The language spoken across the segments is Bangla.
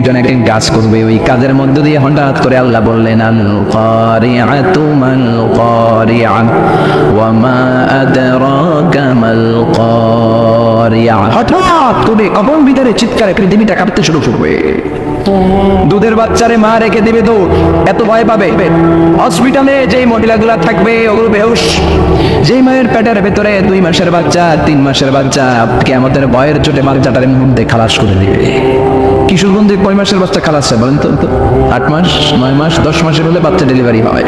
একজন এক এক কাজ করবে, ওই কাজের মধ্য দিয়ে হঠাৎ করে আল্লাহ বললেন আল কারিআতু মাল কারিআ ওয়া মা আদরাকা মাল কারিআ। হঠাৎ করে কখন ভিতরে চিৎকারে পৃথিবীটা কাঁপতে শুরু করবে। দুধের বাচ্চারে মা রেখে দিবে দৌড়, এত ভয় পাবে। হসপিটালে যেই মহিলাগুলা থাকবে ওগুলো বেহুশ। যেই মায়ের পেটের ভেতরে 2 মাসের বাচ্চা 3 মাসের বাচ্চা কিয়ামতের ভয়ের চোটে বাচ্চাটার মুহূর্তে খালাস করে দিবে। কিশোরগঞ্জে কয় মাসের বাচ্চা খালাস হয় বলেন তো? 8 মাস 9 মাস 10 মাসের হলে বাচ্চা ডেলিভারি হয়।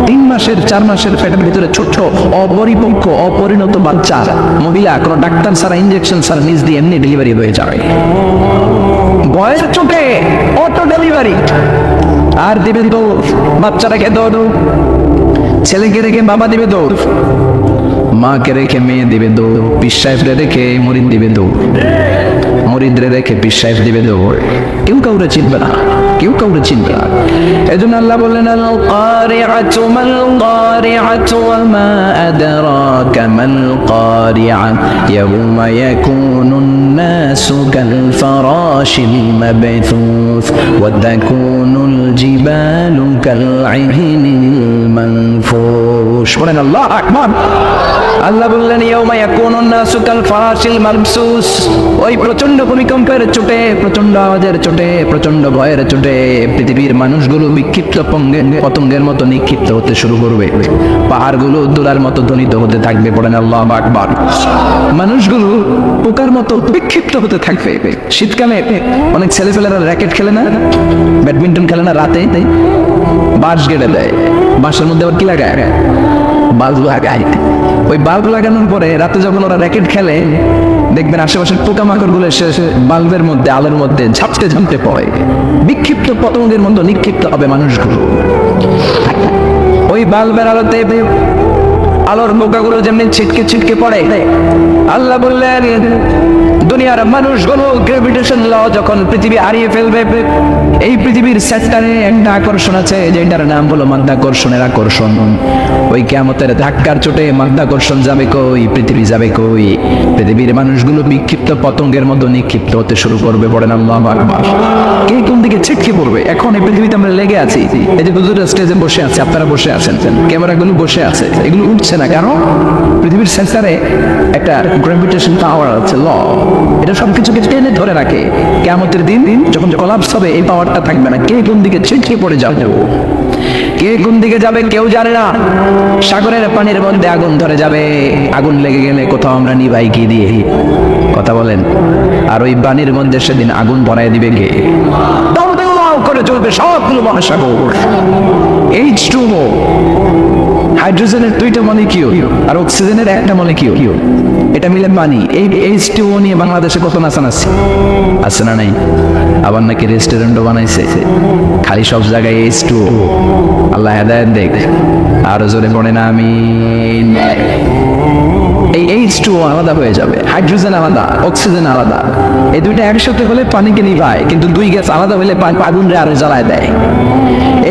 3 মাসের 4 মাসের পেটের ভিতরে ছোট অপরিপক্ক অপরিণত বাচ্চা মহিলা কোনো ডাক্তার ছাড়া ইনজেকশন ছাড়া নিজ দিয়ে এমনি ডেলিভারি হয়ে যাবে। বয়স চোটে অটো ডেলিভারি। আর দিবে দৌড়, বাচ্চাটাকে দৌড়, ছেলেকে রেখে বাবা দিবে দৌড়, মাকে রেখে মেয়ে দিবে দৌড়, পীর সাহেবরে রেখে মুরিদ দিবে দৌড়, মুরিদরে রেখে পীর সাহেব দিবে দৌড়। কেউ কাউরে চিনবে না, কেউ কাউরে চিনবে না। এজন্য আল্লাহ বললেন আল কারিআতু মাল কারিআতু ওয়া মা আদরাকা মাল কারিআ ইয়াউমা ইয়াকুনুন নাসু কাল ফারাশিল মাবথুস ওয়া তাকুনুল জিবালু কাল ইহনিল মানফুশ। বলেন আল্লাহু আকবার। আল্লাহ বললেন ইয়াউমা ইয়াকুনুন নাসু কাল ফারাশিল মাবসুস। ওই প্রচন্ড ভূমিকম্পের চোটে, প্রচন্ড আওয়াজের চোটে, প্রচন্ড ভয়ের চোটে পৃথিবীর মানুষগুলো বিক্ষিপ্ত পতঙ্গের মতো নিক্ষিপ্ত হতে শুরু করবে। পাহাড়গুলো দোলার মতো ধ্বনিত হতে থাকবে। পড়েন আল্লাহু আকবার। মানুষগুলো পোকার মতো বিক্ষিপ্ত হতে থাকবে। শীতকালে অনেক ছেলেপেলেরা র্যাকেট খেলে না, ব্যাডমিন্টন খেলে না, রাতে বাঁশ গেড়ে দেয়, বাঁশের মধ্যে আবার কি লাগায়? বাল্ব লাগায়। ওই বাল্ব লাগানোর পরে রাতে যখন ওরা র্যাকেট খেলে দেখবেন আশেপাশের পোকামাকড় গুলো এসে বাল্বের মধ্যে আলোর মধ্যে ঝাপটে ঝাপটে পড়ে। বিক্ষিপ্ত পতঙ্গের মতো নিক্ষিপ্ত হবে মানুষগুলো। ওই বাল্বের আলোতে আলোর পোকাগুলো যেমনি ছিটকে ছিটকে পড়ে, আল্লাহ বললেন দুনিয়ার মানুষগুলো গ্র্যাভিটেশন ল যখন পৃথিবী হারিয়ে ফেলবে, এই পৃথিবীর সেন্টারে একটা আকর্ষণ আছে যেটার নাম হলো মাধ্যাকর্ষণের আকর্ষণ। ওই কিয়ামতের ধাক্কার চোটে মাধ্যাকর্ষণ যাবে কই, পৃথিবী যাবে কই? পৃথিবীর মানুষগুলো বিক্ষিপ্ত পতঙ্গের মতো নিক্ষিপ্ত হতে শুরু করবে। পড়েন আল্লাহু আকবার। কে কোন দিকে ছিটকে পড়বে? এখন এই পৃথিবীতে আমরা লেগে আছি। এই যে হুজুর স্টেজে বসে আছে, আপনারা বসে আছেন, ক্যামেরাগুলো বসে আছে, এগুলো উঠছে না কেন? পৃথিবীর সেন্সারে একটা গ্র্যাভিটেশন পাওয়ার আছে, ল, এটা সবকিছুকে টেনে ধরে রাখে। কিয়ামতের দিন যখন কোলাপস হবে এই পাওয়ারটা থাকবে না। কে কোন দিকে ছিটকে পড়ে যাবে, কে কোন দিকে যাবে কেউ জানে না। সাগরের পানির মধ্যে আগুন ধরে যাবে, আগুন লেগে গেলে কোথাও আমরা নিভাই কি দিয়ে? কথা বলেন। আর ওই পানির মধ্যে সেদিন আগুন ভরায় দিবে কে? দাও দাও করে চলবে সবগুলো মহাসাগর। H2O, হাইড্রোজেনের 2টা মলিকিউল আর অক্সিজেনের একটা মলিকিউল, এটা মিলে পানি। এই H2O নিয়ে বাংলাদেশে কত নাচানাচি আছে না নাই? আবার নাকি রেস্টুরেন্টও বানাইছে খালি সব জায়গায় H2O। আল্লাহ হেদায়েত দেখ। আরো জোরে পড়ে না আমিন। এই H2O আলাদা হয়ে যাবে, হাইড্রোজেন আলাদা, অক্সিজেন আলাদা। এই দুইটা একসাথে হলে পানিকে নিভায়, কিন্তু 2 গ্যাস আলাদা হলে আগুনরে আরো জ্বালায় দেয়।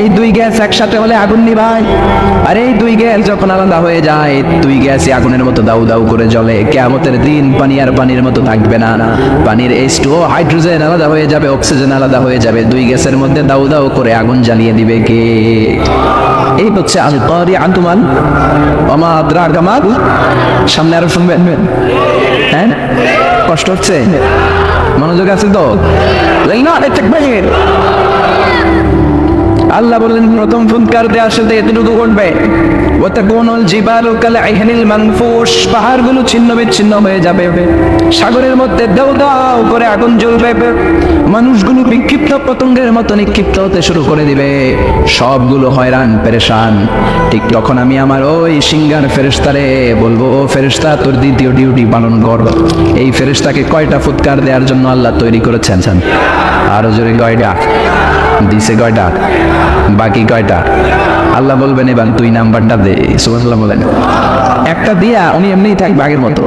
এই 2 গ্যাস একসাথে হলে আগুন নিভায়, আর এই 2 গ্যাস যখন আলাদা হয়ে যায় 2 গ্যাসই আগুনের মতো দাউ দাউ করে জ্বলে। কিয়ামতের দিন পানি আর পানির মতো থাকবে না। পানির H2O হাইড্রোজেন আলাদা হয়ে যাবে, অক্সিজেন আলাদা হয়ে যাবে। 2 গ্যাসের মধ্যে দাউ দাউ করে আগুন জ্বালিয়ে দিবে কে? এই হচ্ছে আল কারিআতু মাল ওয়া মা আদরাকা মাল। সামনে আরো শুনবেন? হ্যাঁ, কষ্ট হচ্ছে? মনোযোগ আছে তো? আল্লাহ বললেন প্রথম ফুৎকার দেওয়ার সাথে এতটুকু ঘটবে, ওয়াতাকুনুল জিবালু কাল ইহনিল মানফুশ। পাহাড়গুলো ছিন্ন বিচ্ছিন্ন হয়ে যাবে, সাগরের মধ্যে দাউ দাউ করে আগুন জ্বলবে, মানুষগুলো বিক্ষিপ্ত পতঙ্গের মতো নিক্ষিপ্ত হতে শুরু করে দিবে, সবগুলো হয়রান পেরেশান। ঠিক তখন আমি আমার ওই সিঙ্গার ফেরেশতারে বলবো, ও ফেরেশতা তোর দ্বিতীয় ডিউটি পালন কর। এই ফেরেশতাকে কয়টা ফুৎকার দেওয়ার জন্য আল্লাহ তৈরি করেছেন? আরো জোরে কয়টা দিছে? কয়টা? বাকি কয়টা? আল্লাহ বলবেন এবার 2 নাম্বারটা দে। সুবহানাল্লাহ বলেন। একটা দিয়া উনি এমনিই থাকবে আগের মতো,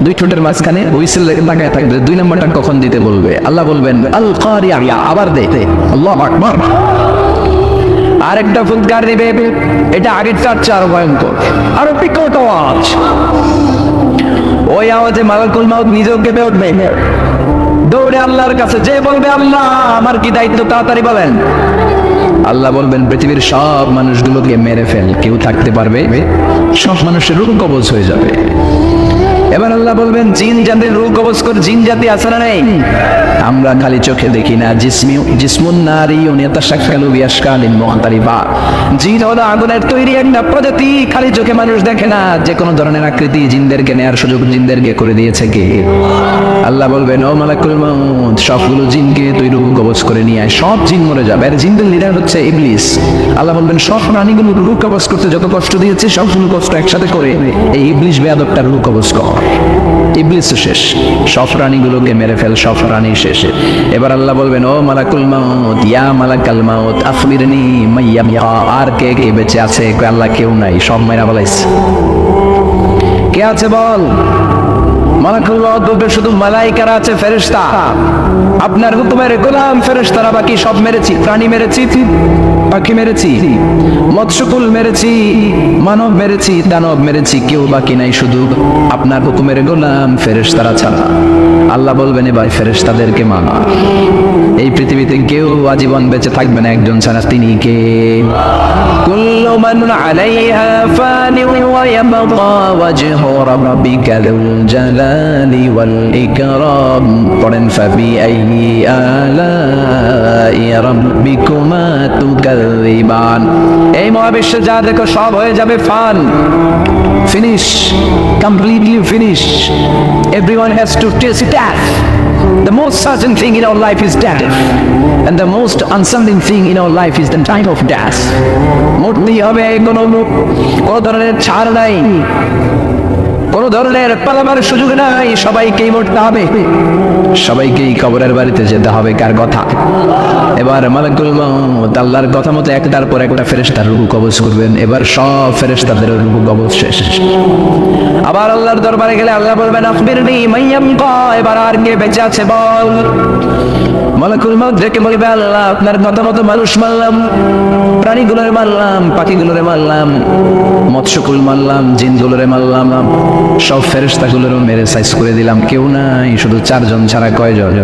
2 ঠোঁটের মাঝখানে হুইসেল লাগায় থাকবে। 2 নাম্বারটা কখন দিতে বলবে? আল্লাহ বলবেন আল কারিআ, আবার দে। আল্লাহু আকবার। আরেকটা ফুৎকার দিবে, এটা আগের চার আরো ভয়ঙ্কর, আরো বিকট আওয়াজ। ওই আওয়াজে মালাকুল মাউত নিজেও কেঁপে উঠবে, দৌড়ে দৌড়ে আল্লাহর কাছে, যে বলবে আল্লাহ আমার কি দায়িত্ব তাড়াতাড়ি বলেন। আল্লাহ বলবেন পৃথিবীর সব মানুষগুলোকে মেরে ফেল, কেউ থাকতে পারবে? সব মানুষের রূহ কবজ হয়ে যাবে। এবার আল্লাহ বলবেন জিন জাতির রূহ কবজ করে, জিন জাতি আছে না নেই? আমরা খালি চোখে দেখি না। জিসমুন নারিয়ুন ইয়াতাশাক্কালু বিআশকালিন মুখতালিফা। জিন হলো আগুনের তৈরি একটা প্রজাতি, খালি চোখে মানুষ দেখে না। যে কোনো ধরনের আকৃতি জিনদেরকে নেয়ার সুযোগ জিনদেরকে করে দিয়েছে কে? আল্লাহ বলবেন ও মালাকুল মউত, সবগুলো জিনকে তুই রূহ কবজ করে নিয়ে আয়। সব জিন মরে যাবে। আর জিনদের লিডার হচ্ছে ইবলিস। আল্লাহ বলবেন সব প্রাণীগুলো রূহ কবজ করতে যত কষ্ট দিয়েছে সবগুলো কষ্ট একসাথে করে এই ইবলিস বেয়াদবটার রূহ কবজ কর। ইবলিস শেষ, সব প্রাণীগুলোকে মেরে ফেল, সব প্রাণী শেষ। এবার আল্লাহ বলবেন ও মালাকুল মাউত, ইয়া মালাকাল মাউত আখবিরনি মাইয়া, আর কে কে বেঁচে আছে? আল্লাহ কেউ নাই, সব মাইরা বলাইছে। কে আছে বল? মালাকুল মাউত বলবে শুধু মালাইকারা আছে, ফেরেশতা। আপনার হুকুমের গোলাম ফেরেশতারা, বাকি সব মেরেছি। প্রাণী মেরেছি, পাখি মেরেছি, মৎস্যকুল মেরেছি, মানব মেরেছি, দানব মেরেছি, কেউ বাকি নাই শুধু আপনার হুকুমের গোলাম ফেরেশতারা ছাড়া। আল্লাহ বলবেন এবার ফেরেশতাদেরকে মানা। এই পৃথিবীতে কেউ আজীবন বেঁচে থাকবে না একজন ছাড়া, তিনি কে? কুল্লু মান আলাইহা ফানি ওয়া ইয়াবকা ওয়াজহু রাব্বিকা যুল জালালি ওয়াল ইকরাম। পড়েন ফাবি আইয়ি আলাই রাব্বিকুমা তুকাযিবান। এই মহাবিশ্বে যা দেখো সব হয়ে যাবে fun, finish, completely finish. Everyone has to taste death. The most certain thing in our life is death, and the most uncertain thing in our life is the time of death. মরতেই হবে, কোনো ধরনের ছাড় নাই, কোন ধরনের পালাবার সুযোগ নাই। সবাইকেই মরতে হবে, সবাইকেই কবরের বাড়িতে যেতে হবে। কার কথা? এবার মালাকুল মউত আল্লাহর কথা মতো একটার পর একটা ফেরেশতার রূহ কবজ করবেন। এবার সব ফেরেশতাদের রূহ কবজ শেষ। আবার আল্লাহর দরবারে গেলে আল্লাহ বলবেন আখবিরনি মাইয়াবকা, এবার আর কে বেঁচে আছে বল। মালাকুল মউত ডেকে বলবে আল্লাহ আপনার কথা মতো মানুষ মারলাম, প্রাণীগুলোরে মারলাম, পাখিগুলোরে মারলাম, মৎস্যকুল মারলাম, জিনগুলোরে মারলাম, সব ফেরেশতাগুলোরও মেরে সাইজ করে দিলাম, কেউ নাই শুধু চারজন ছাড়া। কয়জন?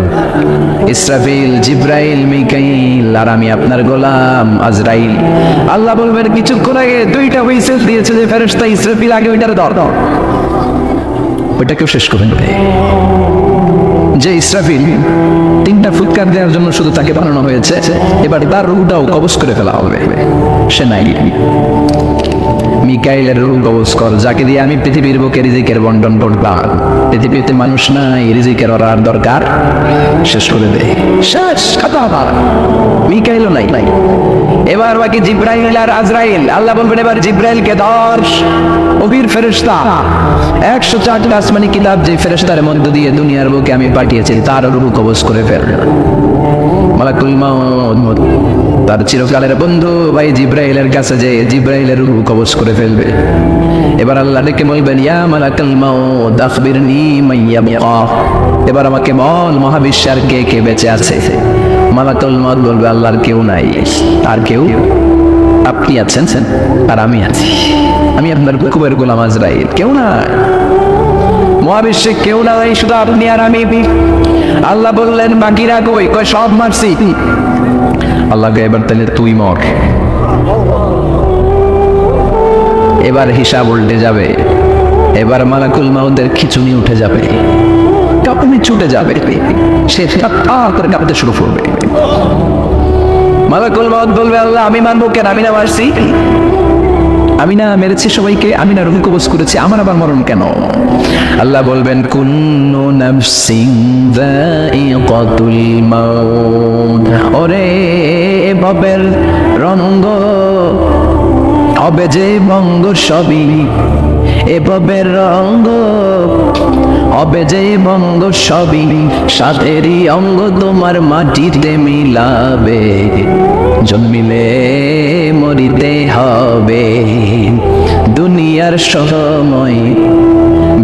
ইসরাফিল, জিব্রাইল, মিকাইল, আর আমি আপনার গোলাম আজরাইল। আল্লাহ বলবেন কিছুক্ষণ আগে দুইটা হুইসেল দিয়েছে যে ফেরেশতা ইসরাফিল, আগে ওইটার ধর, ওইটাকেও শেষ করে দেবে। যে ইসরাফিল তিনটা ফুৎকার দেওয়ার জন্য শুধু তাকে বানানো হয়েছে, এবার তার রূহটাও কবজ করে ফেলা হবে। সে নাই। মিকাইলের রূহ কবজ কর, যাকে দিয়ে আমি পৃথিবীর বুকে রিজিকের বন্টন করলাম। পৃথিবীতে মানুষ নাই, রিজিকের আর দরকার, শেষ করে দে, শেষ কথা। মিকাইলও নাই। এবার বাকি জিব্রাইল আর আজরাইল। আল্লাহ বলবেন এবার জিব্রাইলকে ধর, ওহির ফেরেশতা। 104টা আসমানি কিতাব যে ফেরেশতার মধ্য দিয়ে দুনিয়ার বুকে আমি পাঠিয়েছি তার রূহ কবজ করে ফেল। মালাকুল মউত তার চিরকালের বন্ধু ভাই জিব্রাইলের কাছে যে জিব্রাইলের রূহ কবজ করে ফেলবে। এবার আল্লাহ ডেকে বলবেন ইয়া মালাকুল মউত আখবিরনি মাইয়াবকা, এবার আমাকে বল মহাবিশ্বের কে কে বেঁচে আছে। মালাকুল মউত বলবে আল্লাহর কেউ নাই। আর কেউ? আপনি আছেন আর আমি আছি, আমি আপনার হুকুমের গোলাম আজরাইল। কেউ নাই, মহাবিশ্বে কেউ নাই, শুধু আপনি আর আমি। আল্লাহ বললেন বাকিরা কই? কয় সব মারছি। আল্লাহকে এবার তাহলে তুই মর। এবার হিসাব উল্টে যাবে। এবার মালাকুল মউতের খিচুনি উঠে যাবে, কাঁপুনি ছুটে যাবে, সে করে কাঁপতে শুরু করবে। মালাকুল মউত বলবে আল্লাহ আমি মানবো কেন? আমি না মারছি, আমি না মেরেছি সবাইকে, আমি না রূহ কবজ করেছি, আমার আবার মরণ কেন? আল্লাহ বলবেন কুল্লু নাফসিন যায়িকাতুল মাউত, ওরে ভবের রঙ্গ হবে যে ভঙ্গ সবই, এভাবের রঙ্গ হবে যে ভঙ্গ সবই, সাথেরই অঙ্গ তোমার মাটিতে মিলাবে, জন্মিলে মরিতে হবে। দুনিয়ার সময়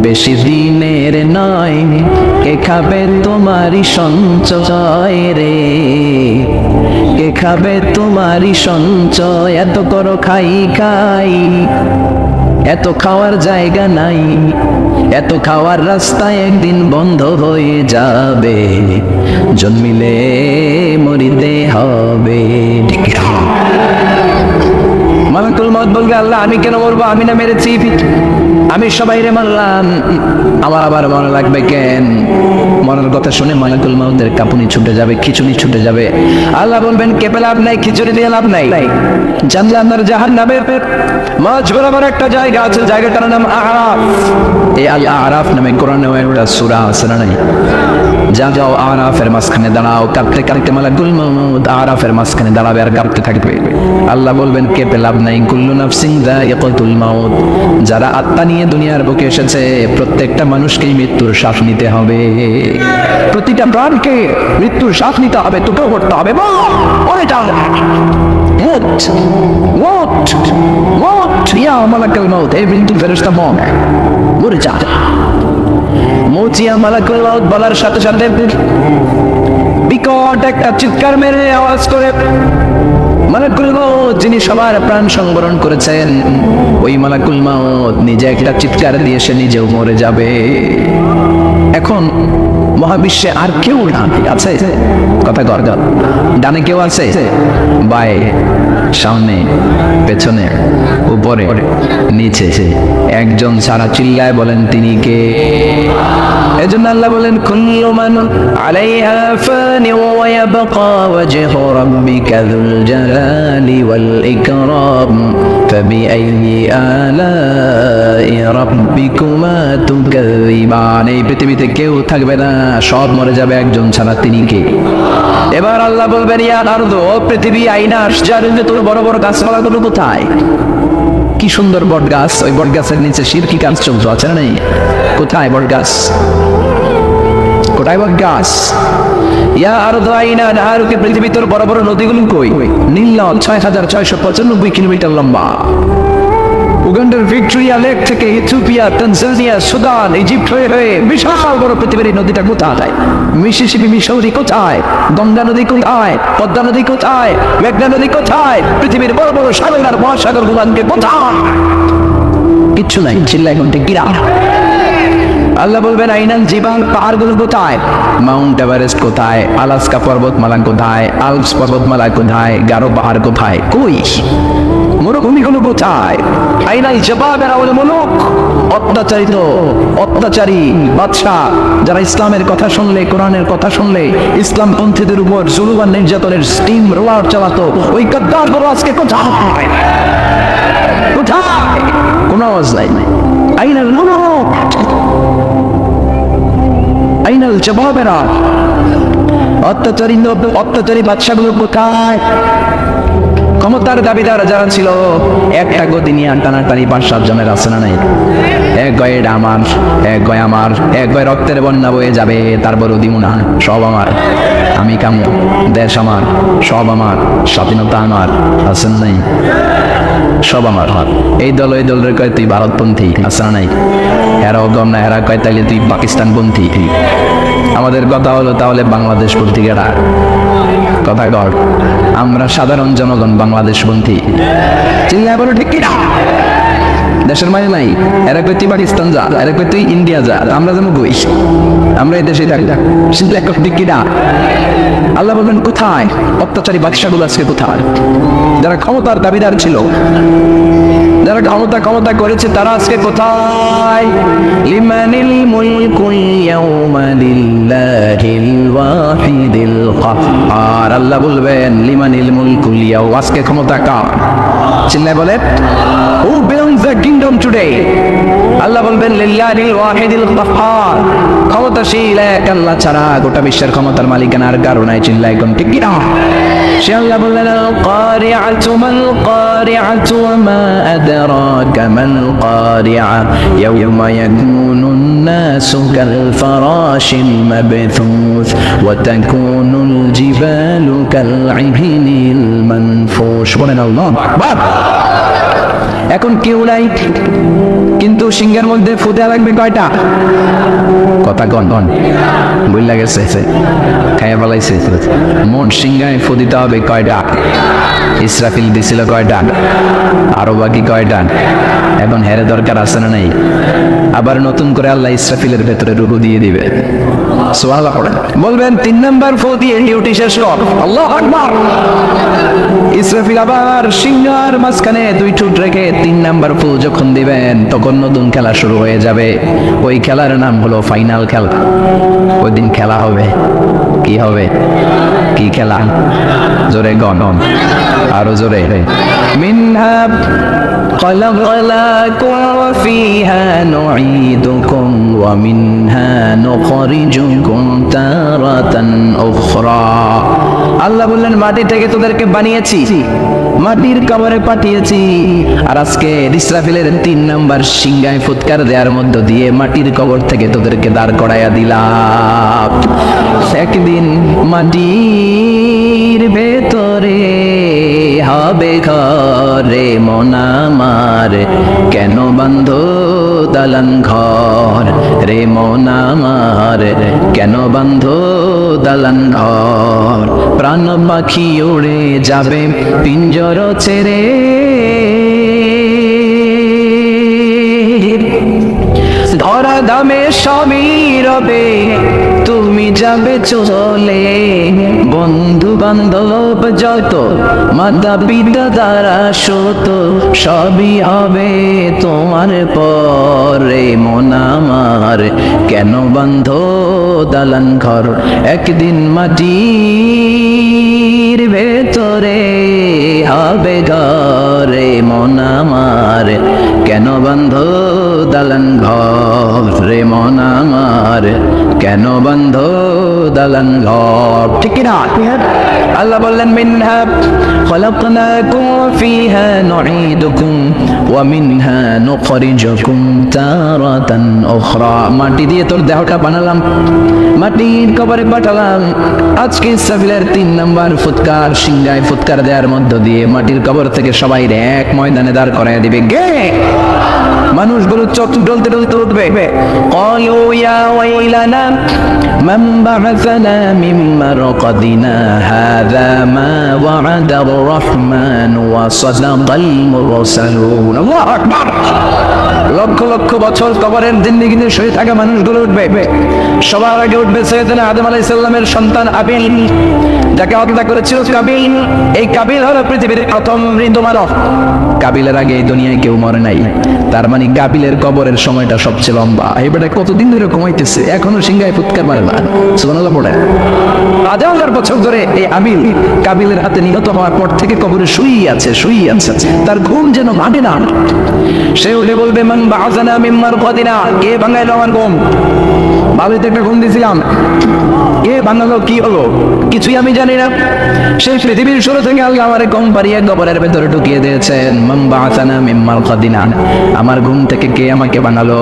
বেশি দিনের নয়, কে খাবে তোমারই সঞ্চয় রে, কে খাবে তোমারই সঞ্চয়, এত করো খাই খাই এত খাওয়ার জায়গা নাই, এত খাওয়ার রাস্তায় একদিন বন্ধ হয়ে যাবে, জন্মিলে মরিতে হবে। মালাকুল মউত বলবে, আল্লাহ আমি কেন মরবো? আমি না মেরেছি, আমি সবাইরে মারলাম, আমার আবার মরা লাগবে কেন? মরার কথা শুনে মালাকুল মউতের কাঁপুনি ছুটে যাবে, খিচুনি ছুটে যাবে। আল্লাহ বলবেন, কেঁপে লাভ নাই, খিচুনি দিয়ে লাভ নাই। জান্নাত জাহান্নামের মাঝ বরাবর একটা জায়গা আছে, জায়গাটার নাম আরাফ। এই আল আরাফ নামে কোরআনে একটা সূরা আছে না নাই? যাও আরাফের মাঝখানে দাঁড়াও, কাঁপতে কাঁপতে মালাকুল মউত আরাফের মাঝখানে দাঁড়াবে আর কাঁপতে থাকবে। আল্লাহ বলবেন, কেঁপে লাভ নাই, কুল্লু নাফসিন যায়িকাতুল মাউত। যারা আত্মা নিয়ে দুনিয়ার বুকে এসেছে, প্রত্যেকটা মানুষকেই মৃত্যুর শ্বাস নিতে হবে। প্রতিটা প্রাণকে মৃত্যুর শ্বাস নিতে হবে, তোকেও করতে হবে। মরে যাও, ইয়া মালাকুল মউত, হে মৃত্যুর ফেরেশতা, মরে যা। মৌচিয়া মালাকুল মউত বলার সাথে সাথে বিকট একটা চিৎকার মেরে আওয়াজ করে মালাকুল মউত, যিনি সবার প্রাণ সংবরণ করেছেন, ওই মালাকুল মউত নিজে একটা চিৎকার দিয়ে সে নিজেও মরে যাবে। এখন মহাবিশ্বে আর কেউ না আছে? কথা গর্গা, ডানে কেউ আছে? বাই, সামনে, পেছনে, উপরে, নিচে, একজন ছাড়া চিল্লায় বলেন তিনি কে? এজন্য আল্লাহ বলেন, কুল্লু মান আলাইহা ফানি ওয়া ইয়াবকা ওয়াজহু রাব্বিকা যুল জালালি ওয়াল ইকরাম ফাবিআইয়ি আলাই রাব্বিকুমা তুকাযিবান। এই পৃথিবীতে কেউ থাকবে না, সব মরে যাবে, একজন ছাড়া, তিনি কে? এবার আল্লাহ বলবেন, ইয়া আরদু, ও পৃথিবী, আইনা আশজারুন, তোর বড় বড় গাছপালাগুলো কোথায়? কি সুন্দর বট গাছ, ওই বট গাছের নিচে শিরকি কাজ চলতো, আছে না নেই? কোথায় বট গাছ? কোথায় বট গাছ? ইয়া আরদু আইনা নাহারুকে, পৃথিবী তোর বড় বড় নদীগুলো কই? নীল নদ ৬৬৯৫ কিলোমিটার লম্বা। উগান্ডার ভিক্টোরিয়া লেক থেকে ইথিওপিয়া, তানজানিয়া, সুদান, ইজিপ্ট হয়ে হয়ে বিশাল বড় পৃথিবীর এই নদীটা কোথায়? মিসিসিপি, মিসৌরি কোথায়? গঙ্গা নদী কোথায়? পদ্মা নদী কোথায়? মেঘনা নদী কোথায়? পৃথিবীর বড় বড় সাগর আর মহাসাগর গুলানকে কোথায়? কিচ্ছু নাই, চিল্লায় ঘন্টে গিরা। আল্লাহ বলবেন, আইনাল জিবাল, পাহাড়গুলো কোথায়? মাউন্ট এভারেস্ট কোথায়? আলাস্কা পর্বতমালা কোথায়? আল্পস পর্বতমালা কোথায়? গারো পাহাড় কোথায়? কই? মরুভূমিগুলো কোথায়? আইনাল জবাবের আউল মুলুক, অত্যাচারিত অত্যাচারী বাদশাহ যারা ইসলামের কথা শুনলে, কোরআনের কথা শুনলে ইসলাম পন্থীদের উপর জুলুম আর নির্যাতনের স্টিম রোলার চালাতো, ওই গদ্দার বড় আজকে কোথায়? কোথায়? কোনো আওয়াজ নাই। আইনাল মুলুক, আইনাল জবাবেরা, অত্যাচারী বাদশাগুলো কোথায়? ক্ষমতার দাবিদার যারা ছিল, একটা গদি নিয়ে টানাটানি ৫-৭ জনের আছে না নাই? এক গয়ে এটা আমার, এক গয়ে আমার, এক গয়ে রক্তের বন্যা বয়ে যাবে, তারপরও দিব না, সব আমার, আমি কামু, দেশ আমার, সব আমার, স্বাধীনতা আমার, আছেন নাই? সব আমার। এই দল ওই দলের কয় তুই ভারতপন্থী, আছে না নাই? এরাও গম না, এরা কয় তাইলে তুই পাকিস্তানপন্থী। আমাদের কথা হলো তাহলে বাংলাদেশ পন্থী কেডা? কথা কর, আমরা সাধারণ জনগণ বাংলাদেশপন্থী। চিল্লায় বলো ঠিক কিনা? দেশের মানে নাই, এরা কই তুই পাকিস্তান যা, এরা কই তুই ইন্ডিয়া যা, আমরা যেমন কই, আমরা এই দেশে থাকি। চিল্লায় ঠিক কিনা? আল্লাহ বলবেন, কোথায় অত্যাচারী বাদশাগুলো আজকে কোথায়? যারা ক্ষমতার দাবিদার ছিল, যারা ক্ষমতা করেছে, তারা আজকে কোথায়? লিমানিল মুলকুল ইয়াউমা লিল্লাহিল ওয়াহিদিল কাহ্হার। আল্লাহ বলবেন, লিমানিল মুলকুল ইয়াউ, আজকে ক্ষমতা কার? চিল্লায় বলে, who belongs the kingdom today? আল্লাহ বলবেন, লিল্লাহিল ওয়াহিদিল কাহ্হার, ক্ষমতাশীল এক আল্লাহ ছাড়া গোটা বিশ্বের ক্ষমতার মালিকানা আর কারো নাই। চিল্লায় কোন ঠিক কিনা? সে আল্লাহ বললেন, القارعة ما القارعة وما أدراك ما القارعة يوم يكون الناس كالفراش المبثوث وتكون الجبال كالعهن المنفوش বলেন আল্লাহু আকবার। এখন কেউ নাই, কিন্তু সিংহের মধ্যে ফুটে লাগবে কয়টা? কথা কন বুঝলা গেছে, খাইয়া ফেলাইছে। মোট সিংহায় ফু দিতে হবে কয়টা? ইসরাফিল দিছিল কয়টা? আরো বাকি কয়টা? এখন হেরে দরকার আছে না নাই? আবার নতুন করে আল্লাহ ইসরাফিলের ভেতরে রূহ দিয়ে দিবে। সুবহানাল্লাহ পড়েন, বলবেন 3 নাম্বার ফু দিয়ে ডিউটি শেষ কর। আল্লাহু আকবার। ইসরাফিল আবার সিংহার মাঝখানে 2 ঠোঁট রেখে 3 নাম্বার ফু যখন দিবেন তখন নতুন খেলা শুরু হয়ে যাবে। ওই খেলার নাম হলো ফাইনাল খেলা। ওই দিন খেলা হবে। কি হবে? কি খেলা? জোরে গন, আরো জোরে। মিনহা خلقناكم وفيها نعيدكم ومنها نخرجكم تارة أخرى। আল্লাহ বললেন মাটি থেকে তোদেরকে বানিয়েছি, মাটির কবরে পাঠিয়েছি, আর আজকে ইসরাফিলের 3 নাম্বার সিংহায় ফুৎকার দেওয়ার মধ্য দিয়ে মাটির কবর থেকে তোদেরকে দাঁড় করাইয়া দিলাম। একদিন মাটির ভেতরে হবে ঘরে মন আমার, কেন বন্ধ দালান ঘর রে মন আমার, কেন বন্ধ দালান ঘর। প্রাণ পাখি উড়ে যাবে পিঞ্জর ছেড়ে, ধরা দামে সবই রবে তুমি যাবে চলে। বন্ধু বান্ধব যত মাতা পিতা দ্বারা শত সবই হবে তোমার পরে মন আমার, কেন বন্ধ দালান ঘর। একদিন মাটির ভেতরে হবে ঘরে মন আমার, কেন বন্ধ দালান ঘর রে মন আমার, কেন বন্ধ দালান ঘর। ঠিক না? আল্লাহ বললেন মিনহা খলাকনাকুম ফিহা নুঈদুকুম ওয়া মিনহা নুখরিজুকুম তারাতান উখরা। মাটি দিয়ে তোর দেহটা বানালাম, মাটির কবরে পাঠালাম। আজকে ইসরাফিলের 3 নাম্বার ফুৎকার, সিংহায় ফুৎকার দেওয়ার মধ্য দিয়ে মাটির কবর থেকে সবাই এক ময়দানে দাঁড় করাইয়া দিবে। গে মানুষগুলো চোখ ডলতে ডলতে উঠবে। ক্বালু ইয়া ওয়াইলানা মান বা'আসানা মিন মারকাদিনা হাযা মা ওয়া'আদার রাহমান ওয়া সাদাকাল মুরসালুন। আল্লাহু আকবার। লক্ষ লক্ষ বছর কবরের জিন্দেগিতে শুয়ে থাকা মানুষগুলো উঠবে। সবার আগে উঠবে সাইয়েদনা আদম আলাইহিস সালামের সন্তান আবিল, যাকে হত্যা করেছিল কাবিল। এই কাবিল হলো পৃথিবীর প্রথম মৃত মানব। কাবিলের আগে এই দুনিয়ায় কেউ মরে নাই, তার মানে কাবিলের কবরের সময়টা সবচেয়ে লম্বা। এবারে কতদিন ধরে ঘুমাইতেছে, এখনো সিংহায় ফুৎকার মারে না। সুবহানাল্লাহ পড়ে। 1000 বছর ধরে এই আবিল কাবিলের হাতে নিহত হওয়ার পর থেকে কবরে শুয়ে আছে। তার ঘুম যেন ভাঙে না। সে উঠে বলবে মান বা'আসানা মিন মারকাদিনা, কে ভাঙাইলো আমার ঘুম? বাড়িতে একটা ঘুম দিয়েছিলাম, কে ভাঙালো? কি হলো? কিছুই আমি জানি না। সেই পৃথিবীর শুরু থেকে আল্লাহ আমারে কম পারিয়ে কবরের ভেতরে ঢুকিয়ে দিয়েছেন। মান বা'আসানা মিন মারকাদিনা, আমার ঘুম থেকে কে আমাকে বানালো?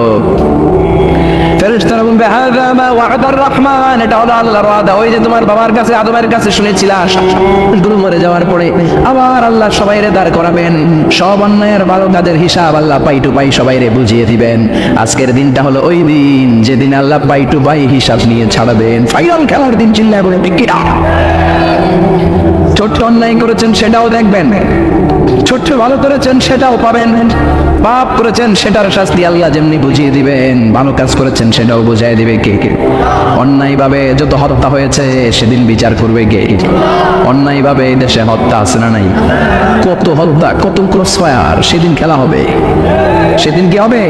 ফেরেশতারা বলবে হাযা মা ওয়া'আদার রহমান, এটা হলো আল্লাহর ওয়াদা। ওই যে তোমার বাবার কাছে আদমের কাছে শুনেছিলা, গুরু মরে যাওয়ার পরে আবার আল্লাহ সবাইরে দাঁড় করাবেন, সব অন্যায়ের ভালো কাজের হিসাব আল্লাহ পাই টু পাই সবাইরে বুঝিয়ে দিবেন। আজকের দিনটা হলো ওই দিন যেদিন আল্লাহ পাই টু পাই হিসাব নিয়ে ছাড়াবেন। ফাইনাল খেলার দিন। চিল্লায় বলে ঠিক কিনা? ছোট্ট অন্যায় করেছেন সেটাও দেখবেন, ছোট্ট ভালো করেছেন সেটাও পাবেন, পাপ করেছেন সেটার শাস্তি আল্লাহ যেমনি বুঝিয়ে দিবেন, ভালো কাজ করেছেন সেটাও বুঝাই দিবে কে। অন্যায় ভাবে যত হত্যা হয়েছে সেদিন বিচার করবে কে? অন্যায় ভাবে এই দেশে হত্যা আছে না নাই? কত হত্যা, কত ক্রসফায়ার, সেদিন খেলা হবে। সেদিন কি হবে?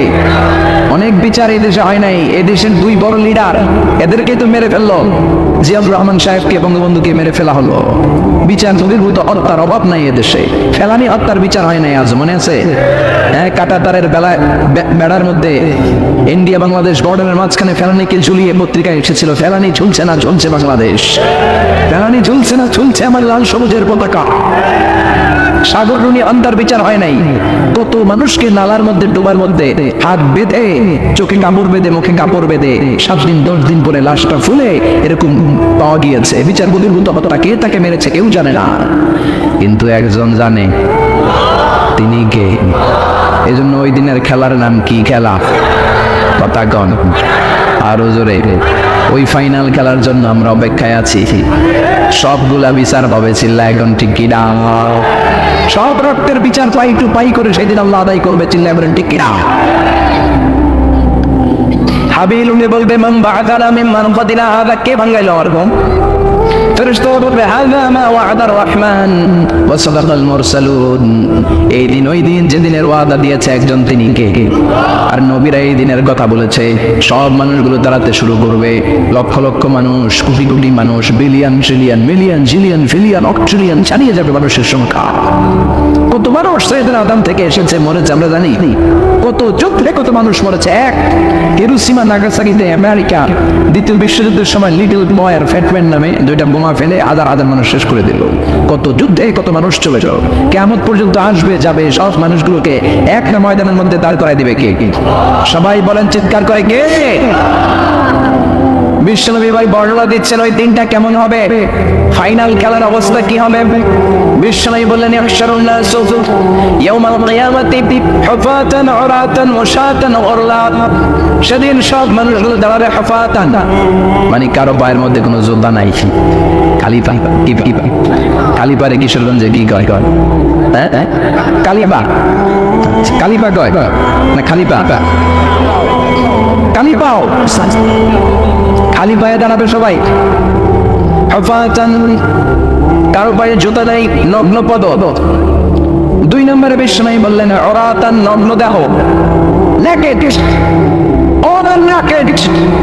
অনেক বিচার এই দেশে হয় নাই। এই দেশের 2 বড় লিডার, এদেরকে তো মেরে ফেললো। জিয়াউর রহমান সাহেবকে, বঙ্গবন্ধুকে মেরে ফেলা হলো। বিচার বহির্ভূত হত্যার অভাব নাই এদেশে। ফেলানি হত্যার বিচার হয় নাই, আজ মনে আছে? কাটা তারের বেড়ার মধ্যে ইন্ডিয়া বাংলাদেশ বর্ডারের মাঝখানে ফেলানিকে ঝুলিয়ে পত্রিকায় এসেছিল, ফেলানি ঝুলছে না, ঝুলছে বাংলাদেশ। ফেলানি ঝুলছে না, ঝুলছে আমার লাল সবুজের পতাকা। সাগর রুনি অন্তর বিচার হয় নাই। কত মানুষকে নালার মধ্যে, ডোবার মধ্যে হাত বেঁধে, চোখে কাপড় বেঁধে, মুখে কাপড় বেঁধে 7 দিন 10 দিন পরে লাশটা ফুলে এরকম পাওয়া গিয়েছে। বিচার বহির্ভূত হত্যা, কে তাকে মেরেছে কেউ জানে না, কিন্তু একজন জানে। তিনি কে? এই জন্য ওই দিনের খেলার নাম কি খেলা? কথা কন আরো জোরে। ওই ফাইনাল খেলার জন্য আমরা অপেক্ষায় আছি। সবগুলা বিচার পাবে, চিল্লা এখন ঠিক কি না? সব রক্তের বিচার পাই টু পাই করে সেদিন আল্লাহ আদায় করবে, চিল্লা বলেন ঠিক কি না? হাবিল উনি বলবে মান বা'দানা মিম্মান কাদিনা, হাদা কে ভাঙাইলো আমার ঘুম? ফেরেশতা বলবে হাযা মা ওয়া'দার রহমান ওয়া সাদাকাল মুরসালুন। এই দিন ওই দিন যেদিনের ওয়াদা দিয়েছে একজন, তিনি কে? আর নবীরা এই দিনের কথা বলেছে। সব মানুষগুলো দাঁড়াতে শুরু করবে, লক্ষ লক্ষ মানুষ, কোটি কোটি মানুষ, বিলিয়ন ট্রিলিয়ন মিলিয়ন জিলিয়ন ফিলিয়ন অক্ট্রিলিয়ন ছাড়িয়ে যাবে মানুষের সংখ্যা। কত মানুষ সাইয়েদনা আদম থেকে এসেছে, মরেছে আমরা জানি। কত যুদ্ধে কত মানুষ মরেছে। এক হিরোশিমা নাগাসাকিতে আমেরিকা দ্বিতীয় বিশ্বযুদ্ধের সময় লিটল বয় আর ফ্যাটম্যান নামে দুইটা বোমা ফেলে হাজার হাজার মানুষ শেষ করে দিল। কত যুদ্ধে কত মানুষ চলে গেল। কিয়ামত পর্যন্ত আসবে যাবে, সব মানুষগুলোকে একটা ময়দানের মধ্যে দাঁড় করায় দিবে কে? সবাই বলেন চিৎকার করে কে? বিশ্বনবী ভাই বর্ণনা দিচ্ছেন ওই দিনটা কেমন হবে, ফাইনাল খেলার অবস্থা কি হবে। বিশ্বনবী বললেন ইহশারুন নাস ইয়াওমাল কিয়ামাতি হুফাতান উরাতান মুশাতান গুরলা। সেদিন সব মানুষগুলো দাঁড়াবে হুফাতান, মানে কারো পায়ের মধ্যে কোনো জুতা নাই, খালি পা। কি খালি পারে কিশোরগঞ্জে কি কয়? হ্যাঁ কালিপা, কালিপা কয় না খালি পা? খালি পাও, খালি পায়ে দাঁড়াবে সবাই। হুফাতান, কারো পায়ে জুতা নাই, নগ্ন পদ। দুই নম্বরে বিশ্বনবী বললেন উরাতান, নগ্ন দেহ, naked, all are naked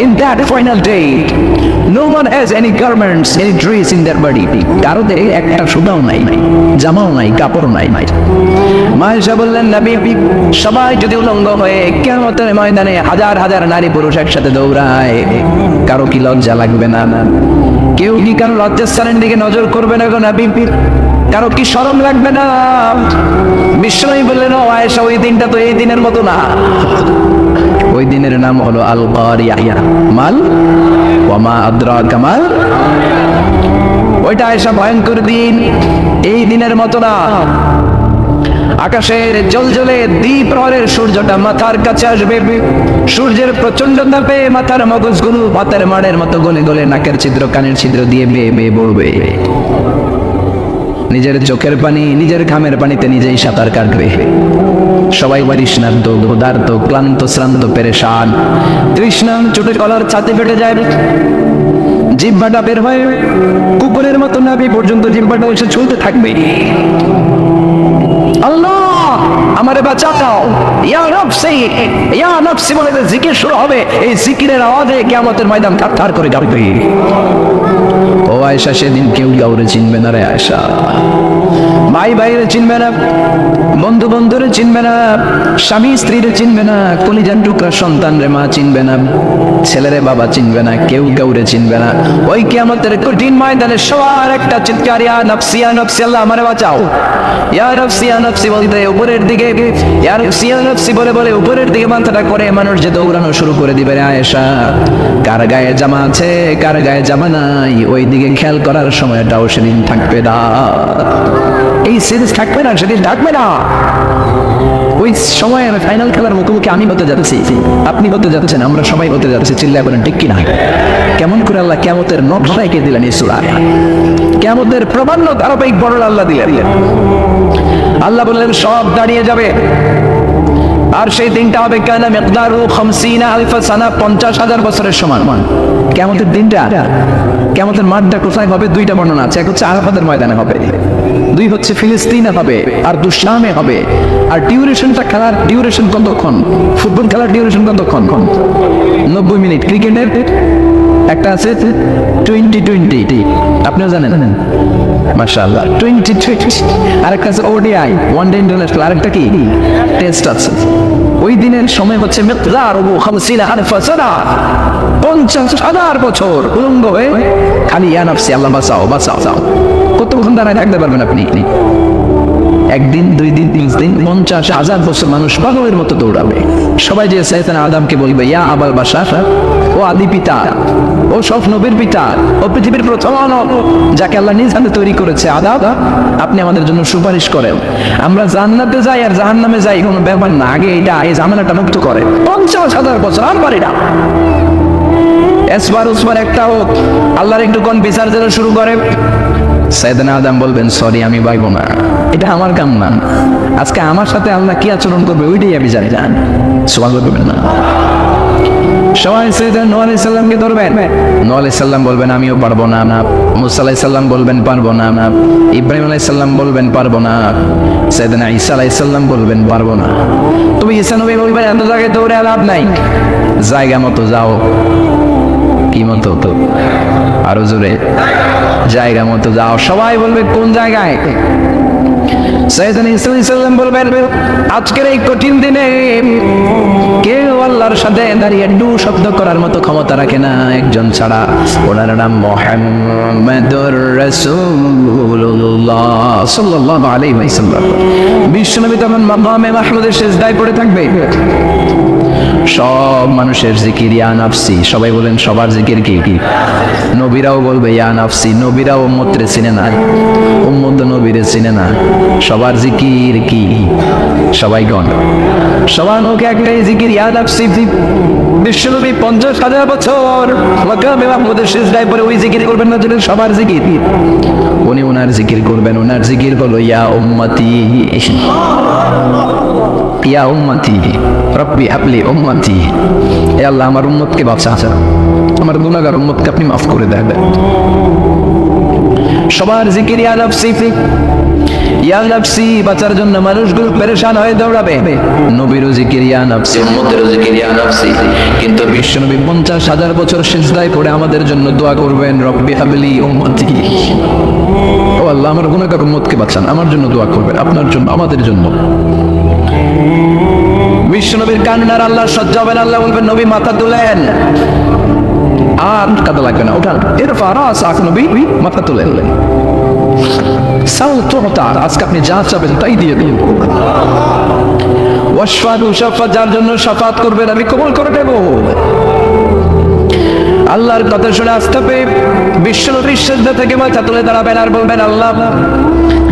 in that final day. No one has any garments, any dress in their body. কারো দেহে একটা সুতাও নাই, জামাও নাই, কাপড় নাই। মায়েশা বললেন নবী, সবাই যদি উলঙ্গ হয়ে কিয়ামতের ময়দানে হাজার হাজার নারী পুরুষ একসাথে দৌড়ায়, কারো কি লজ্জা লাগবে না? কেউ কি কারো লজ্জাস্থানের দিকে নজর করবে না গো নবী? কারো কি শরম লাগবে না? বিশ্বনবী বললেন ও আয়েশা, ওই দিনটা তো এই দিনের মতো না। ওই দিনের নাম হলো আল কারিয়া। মাল ওয়া মা আদরাকা মাল। ওইটা আয়েশা ভয়ঙ্কর দিন, এই দিনের মতো না। আকাশের জ্বলজ্বলে দ্বিপ্রহরের সূর্যটা মাথার কাছে আসবে, সূর্যের প্রচন্ড তাপে মাথার মগজগুলো ভাতের মাড়ের মতো গলে গলে নাকের ছিদ্র কানের ছিদ্র দিয়ে বেয়ে বেয়ে পড়বে। নিজের চোখের পানি, নিজের ঘামের পানিতে নিজেই সাঁতার কাটবে। সবাই তৃষ্ণার্ত, ক্ষুধার্ত, ক্লান্ত, শ্রান্ত, পেরেশান। তৃষ্ণা চোটে কলার ছাতি ফেটে যায়, জিহ্বাটা বের হয়ে কুকুরের মতো নাভি পর্যন্ত জিহ্বাটা এসে চলতে থাকবে। আল্লাহ আমারে বাঁচাও, ইয়া নফসি ইয়া নফসি বলে জিকির শুরু হবে। এই জিকিরের আওয়াজে কিয়ামতের ময়দান থারথার করে কাঁপবে। ও আয়েশা, সেদিন কেউ কাউরে চিনবে না রে আয়েশা। ভাই ভাইরে চিনবে না, বন্ধু বন্ধুরে চিনবে না, স্বামী স্ত্রীরে চিনবে না, কলিজার টুকরা সন্তান রে মা চিনবে না, ছেলেরে বাবা চিনবে না, কেউ কাউরে চিনবে না। ওই কিয়ামতের কঠিন ময়দানে সবার একটা চিৎকার, ইয়া নফসি ইয়া নফসি, আল্লাহ আমারে বাঁচাও। ইয়া নফসি ইয়া নফসি বলতে উপরের দিকে, ইয়া নফসি ইয়া নফসি বলে বলে উপরের দিকে মাথাটা করে মানুষ যে দৌড়ানো শুরু করে দিবে রে আয়েশা। কার গায়ে জামা আছে, কার গায়ে জামা নাই, ওই দিকে খেয়াল করার সময়টাও সেদিন থাকবে না। এই সিরিজ থাকবে না, সেদিন থাকবে না। ওই সময় ফাইনাল খেলার মুখোমুখি আমি হতে যাচ্ছি, আপনি হতে যাচ্ছেন, আমরা সবাই হতে যাচ্ছি। চিল্লা করেন ঠিক কিনা? কেমন করে আল্লাহ কিয়ামতের নকশা এঁকে দিলেন এই সূরায়। কিয়ামতের প্রামাণ্য ধারাবাহিক বর্ণনা আল্লাহ দিলেন। আল্লাহ বললেন সব দাঁড়িয়ে যাবে, আর সেই দিনটা হবে কানা মিকদারু 50 আলফ সানা, 50,000 বছরের সমান। কিয়ামতের দিনটা, কিয়ামতের মাঠটা কোথায় হবে? দুইটা বর্ণনা আছে। এক হচ্ছে আরাফাতের ময়দানে হবে, দুই হচ্ছে ফিলিস্তিনে হবে, আর দুশামে হবে। আর ডিউরেশনটা, খেলার ডিউরেশন কতক্ষণ? ফুটবল খেলার ডিউরেশন কতক্ষণ? 90 মিনিট। ক্রিকেটের একটা আছে 2020, আপনিও জানেন? মাশাআল্লাহ, 2020। আরেকটা আছে ওডিআই, ওয়ান ডে ইন্টারন্যাশনাল। আরেকটা কি? টেস্ট আছে। ওই দিনের সময় হচ্ছে মিকদারুহু 50 আলফ সানা, 50,000 বছর উলঙ্গ হয়ে খালি ইয়া নফসি, আল্লাহ বাঁচাও বাঁচাও। কতক্ষণ দাঁড়ায় থাকতে পারবেন আপনি? একদিন, 2 দিন, 3 দিন, 50,000 বছর মানুষ পাগলের মতো দৌড়াবে। সবাই যে সাইয়েদনা আদমকে বলবে, ইয়া আবাল বাশার, ও আদি পিতা, ও সব নবীর পিতা, ও পৃথিবীর প্রথম মানব যাকে আল্লাহ নিজ হাতে তৈরি করেছে, আদম আপনি আমাদের জন্য সুপারিশ করেন। আমরা জান্নাতে যাই আর জাহান্নামে যাই কোনো ব্যাপার না, আগে এটা এই ঝামেলাটা মুক্ত করে। 50,000 বছর আর পারি না। এসবার উসবার একটা হোক, আল্লাহর একটু কোন বিচার যেন শুরু করে। সাইয়েদনা আদম বলবেন, সরি আমি পাইবো না, এটা আমার কাম না। আজকে আমার সাথে আল্লাহ কি আচরণ করবে ওইটাই আমি জানি না। সুবহানাল্লাহ বলবেন না। সবাই সাইয়েদনা নূহ আলাইহিস সালামকে ধরবেন। নূহ আলাইহিস সালাম বলবেন আমিও পারবো না। মুসা আলাইহিস সালাম বলবেন পারবো না। ইব্রাহিম আলাইহিস সালাম বলবেন পারবো না। সাইয়েদনা ঈসা আলাইহিস সালাম বলবেন পারবো না। তুমি ঈসা নবী বলবেন এত জায়গায় দৌড়ে লাভ নাই, জায়গা মতো যাও। কি মতো? তো আরো জোরে, জায়গা মতো যাও। সবাই বলবে কোন জায়গায়? সাইয়েদনা ঈসা আলাইহিস সালাম বলবেন আজকের এই কঠিন দিনে কেউ আল্লাহর সাথে দাঁড়িয়ে ডু শব্দ করার মতো ক্ষমতা রাখে না একজন ছাড়া, ওনার নাম মুহাম্মাদুর রাসূলুল্লাহ সাল্লাল্লাহু আলাইহি ওয়াসাল্লাম। বিশ্বনবী তখন মাকামে মাহমুদের সিজদায় পড়ে থাকবে। সব মানুষের জিকির ইয়া নাফসি, সবাই বলেন সবার জিকির কি? নবীরাও বলবে ইয়া নাফসি। নবীরাও উম্মতরে চিনে না, উম্মত নবীরে চিনে না। সবার জিকির কি? সবাই গণ সবার মুখে একটাই জিকির ইয়া নাফসি। বিশ্বনবী 50,000 বছর মাকামে মাহমুদের সিজদায় পড়ে ওই জিকির করবেন না, যেটা সবার জিকির। উনি ওনার জিকির করবেন, ওনার জিকির হলো ইয়া উম্মতি, ইয়া উম্মতি রব্বি হাবলি উম্মতি। হে আল্লাহ আমার উম্মতকে বাঁচা, আমার গুনাহগার উম্মতকে আপনি মাফ করে দেন। সবার জিকির ইয়া নাফসি, ইয়া নাফসি। বাঁচার জন্য মানুষগুলো পেরেশান হয়ে দৌড়াবে। নবীরও জিকির ইয়া নাফসি, উম্মতেরও জিকির ইয়া নাফসি। কিন্তু বিশ্বনবী 50,000 বছর সিজদায় পড়ে আমাদের জন্য দোয়া করবেন, রব্বি হাবলি উম্মতি। ও আল্লাহ আমার গুনাহগার উম্মতকে বাঁচান, আমার জন্য দোয়া করবেন, আপনার জন্য, আমাদের জন্য। বিশ্বনবীর কান্নার আল্লাহ সহ্য হবেন। আল্লাহ বলবেন নবী মাথা তুলেন, আর কাঁদা লাগবে না, ওঠান। এরপর নবী মাথা তুলেন। আজকে আপনি যা চাবেন তাই দিয়ে দিন। যার জন্য শাফাত করবেন আমি কবুল করে দেব। আল্লাহর কথা শুনে আসতে পেয়ে বিশ্বনবীর সিজদা থেকে মাথা তুলে দাঁড়াবেন আর বলবেন, আল্লাহ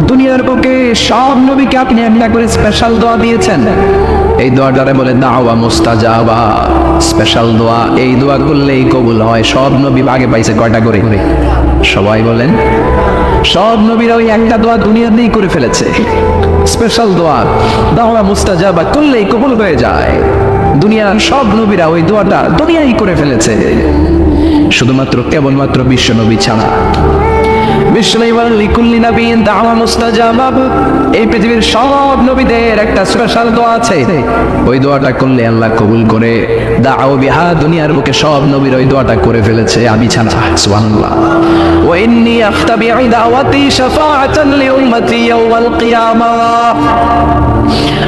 দুনিয়ার বুকে সব নবীকে আপনি একটা করে স্পেশাল দোয়া দিয়েছেন। এই দোয়াটারে বলে দাওয়া মুস্তাজাবা, স্পেশাল দোয়া। এই দোয়া করলেই কবুল হয়। সব নবী আগে পাইছে কয়টা করে? সবাই বলেন সব নবীরা ওই একটা দোয়া দুনিয়াতেই করে ফেলেছে, স্পেশাল দোয়া। দাওয়া মুস্তাজাবা করলেই কবুল হয়ে যায়। দুনিয়ার সব নবীরা ওই দোয়াটা দুনিয়াই করে ফেলেছে, শুধুমাত্র কেবলমাত্র বিশ্ব নবী ছাড়া। এই পৃথিবীর সব নবীদের একটা স্পেশাল দোয়া আছে, ওই দোয়াটা করলে আল্লাহ কবুল করে। দাও বিহা, দুনিয়ার বুকে সব নবীর ওই দোয়াটা করে ফেলেছে, আমি ছাড়া। সুবহানাল্লাহ। ওয়া ইন্নী আখতাবিউ দাওয়াতি শাফাআতান লিউম্মতি ইয়াওমাল কিয়ামাহ।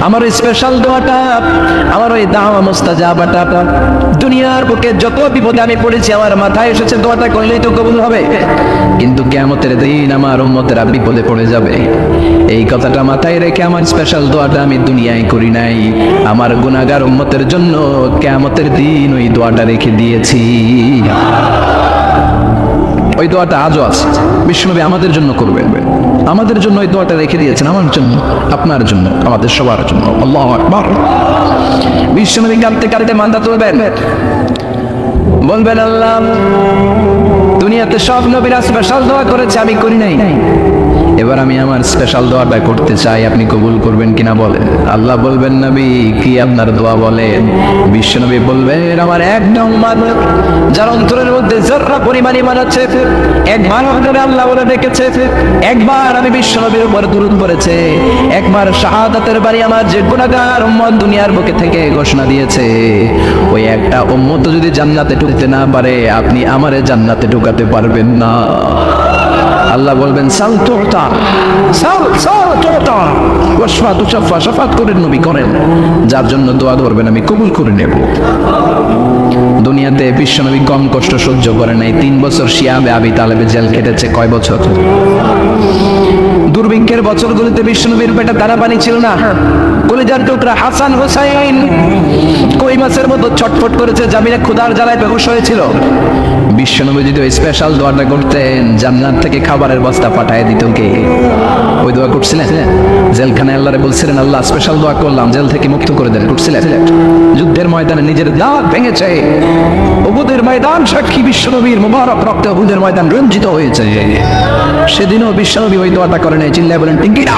আমার ওই স্পেশাল দোয়াটা, আমার ওই দাওয়া মুস্তাজাবাটা দুনিয়ার বুকে যত বিপদে আমি পড়েছি আমার মাথায় এসেছে, দোয়াটা করলেই তো কবুল হবে। কিন্তু কিয়ামতের দিন আমার উম্মতেরা বিপদে পড়ে যাবে, এই কথাটা মাথায় রেখে আমার স্পেশাল দোয়াটা আমি দুনিয়ায় করি নাই। আমার গুনাহগার উম্মতের জন্য কিয়ামতের দিন ওই দোয়াটা রেখে দিয়েছি। ওই দোয়াটা আজও আছে, বিশ্বনবী আমাদের জন্য করবেন, আমাদের জন্য ওই দোয়াটা রেখে দিয়েছেন, আমার জন্য, আপনার জন্য, আমাদের সবার জন্য। আল্লাহু আকবার। বিশ্বনবী কাঁদতে কাঁদতে মাথা তুলবেন, বলবেন আল্লাহ দুনিয়াতে সব নবীরা স্পেশাল দোয়া করেছে, আমি করি নাই। এবার আমি আমার স্পেশাল দোয়াটা করতে চাই, আপনি কবুল করবেন কিনা বলেন। আল্লাহ বলবেন নবী কি আপনার দোয়া বলেন? বিশ্বনবী বলবেন আমার একটা উম্মত যার অন্তরের মধ্যে যারা পরিমাণ ঈমান আছে, একবার আপনারা আল্লাহ বলে ডেকেছে, একবার আমি বিশ্বনবীর উপর দুরূদ পড়েছে, একবার শাহাদাতের বাণী আমার যে গুনাহগার উম্মত দুনিয়ার বুকে থেকে ঘোষণা দিয়েছে, ওই একটা উম্মত যদি জান্নাতে ঢুকতে না পারে আপনি আমারে জান্নাতে ঢুকাতে পারবেন না। আল্লাহ বলবেন সাল তুতা, সাল সাল তুতা, ওয়াশফা তুশাফা, শাফাত করেন নবী করেন, যার জন্য দোয়া করবেন আমি কবুল করে নেব। দুনিয়াতে বিশ্বনবী কম কষ্ট সহ্য করে নাই। 3 বছর শিয়াবে আবি তালেবে জেল কেটেছে। কয় বছর? দুর্ভিক্ষের বছরগুলিতে বিশ্বনবীর পেটে দানা পানি ছিল না। কলিজার টুকরা হাসান হুসাইন কই মাছের মতো ছটফট করেছে, জামিনে ক্ষুধার জ্বালায় বেহুশ হয়েছিল। বিশ্বনবী যদি ওই স্পেশাল দোয়াটা করতেন, জান্নাত থেকে খাবারের বস্তা পাঠায় দিত কে? ওই দোয়া করছিলেন? জেলখানায় আল্লাহরে বলছিলেন, আল্লাহ স্পেশাল দোয়া করলাম, জেল থেকে মুক্ত করে দেন, করছিলেন? যুদ্ধের ময়দানে নিজের দাঁত ভেঙেছে, উহুদের ময়দান সাক্ষী বিশ্বনবীর মুবারক রক্তে উহুদের ময়দান রঞ্জিত হয়েছে। সেদিনও বিশ্বনবী ওই দোয়াটা করে নাই। চিল্লায় বলেন ঠিক কিনা?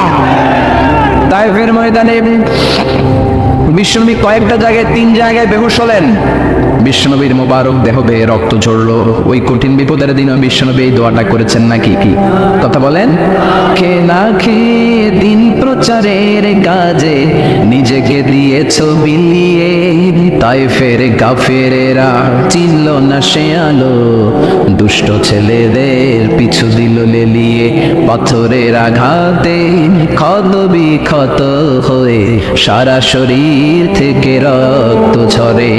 তায়েফের ময়দানে বিশ্বনবী কয়েকটা জায়গায়, 3 জায়গায় বেহুশ হলেন। বিশ্বনবীর মোবারক দেহ বেয়ে রক্ত ঝরলো। ওই কঠিন বিপদের দিনও বিশ্বনবী এই দোয়াটা করেছেন নাকি? কি কথা বলেন? কে না খেয়ে দিন প্রচারের কাজে নিজেকে দিয়েছ বিলিয়ে, তায়েফের কাফেরেরা চিনল না সে আলো, দুষ্ট ছেলেদের পিছু দিল লেলিয়ে, পাথরের আঘাতে ক্ষত বিক্ষত হয়ে সারা শরীর থেকে রক্ত ঝরে।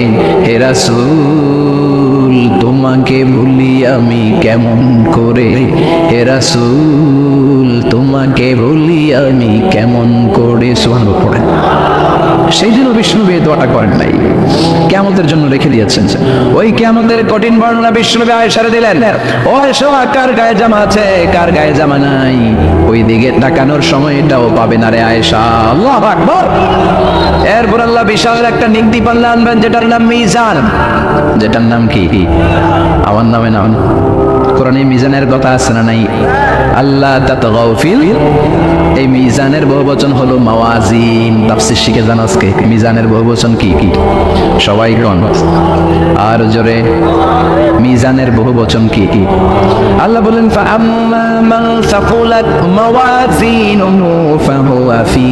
হে রাসূল তোমাকে ভুলি আমি কেমন করে, হে রাসূল তোমাকে ভুলি আমি কেমন করে। সুবহানাল্লাহ পড়েন। সেই দিনও বিষ্ণুনবী এই দোয়াটা করেন নাই, কিয়ামতের জন্য রেখে দিয়েছেন। ওই কিয়ামতের কঠিন বর্ণনা বিষ্ণুনবী আয়েশারে দিলেন। ও আয়েশা, কার গায়ে জামা আছে, কার গায়ে জামা নাই, ওই দিকে তাকানোর সময়টাও পাবে না রে আয়েশা। আল্লাহু আকবার। এরপর আল্লাহ বিশাল একটা নিগদি পাল্লা আনবেন, যেটার নাম মিজান। যেটার নাম কি? আমার নামে নাম। কোরআনে মিজানের কথা আছে না নাই? আল্লাহ তাতগাউ ফিল। এই মিজানের বহুবচন হলো মাওয়াজিন। তাফসীর শিখে জানো আজকে মিজানের বহুবচন কি কি? সবাই কোন? আর জোরে, মিজানের বহুবচন কি কি? আল্লাহ বলেন ফাআম্মা মান সাকুলাত মাওয়াজিনুহু ফাহুয়া ফি